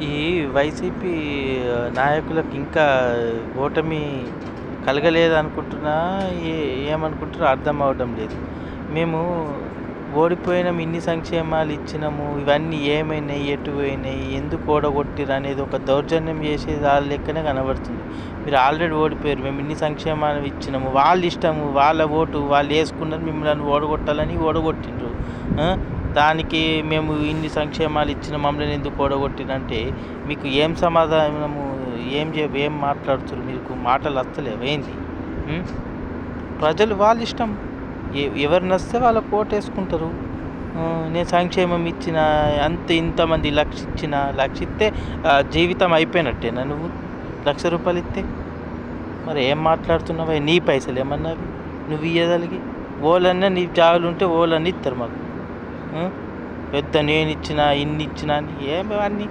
ఈ వైసీపీ నాయకులకు ఇంకా ఓటమి కలగలేదనుకుంటున్నా, ఏ ఏమనుకుంటున్నారో అర్థం అవ్వడం లేదు. మేము ఓడిపోయినాము, ఇన్ని సంక్షేమాలు ఇచ్చినాము, ఇవన్నీ ఏమైనాయి, ఎటు పోయినాయి, ఎందుకు ఓడగొట్టిర్రు అనేది ఒక దౌర్జన్యం చేసేది వాళ్ళ లెక్కనే కనబడుతుంది. మీరు ఆల్రెడీ ఓడిపోయారు, మేము ఇన్ని సంక్షేమాలు ఇచ్చినాము, వాళ్ళ ఇష్టము, వాళ్ళ ఓటు వాళ్ళు వేసుకున్నారు, మిమ్మల్ని ఓడగొట్టాలని ఓడగొట్టిండ్రు. దానికి మేము ఇన్ని సంక్షేమాలు ఇచ్చిన మమ్మల్ని ఎందుకు ఓడగొట్టిరంటే మీకు ఏం సమాధానము, ఏం మాట్లాడుతున్నారు, మీకు మాటలు వస్తలేవు ఏంది? ప్రజలు వాళ్ళ ఇష్టం, ఎవరు నచ్చితే వాళ్ళకు ఓటేసుకుంటారు. నేను సంక్షేమం ఇచ్చిన, ఇంతమంది లక్ష ఇస్తే జీవితం అయిపోయినట్టేనా? నువ్వు ₹1,00,000 ఇస్తే మరి ఏం మాట్లాడుతున్నావా? నీ పైసలు ఏమన్నా నువ్వు ఇయ్యగలిగి? ఓలన్నా నీ జాగులు ఉంటే ఓలన్నీ ఇస్తారు మాకు. పెద్ద నేను ఇచ్చిన, ఇన్ని ఇచ్చిన అని ఏమన్నీ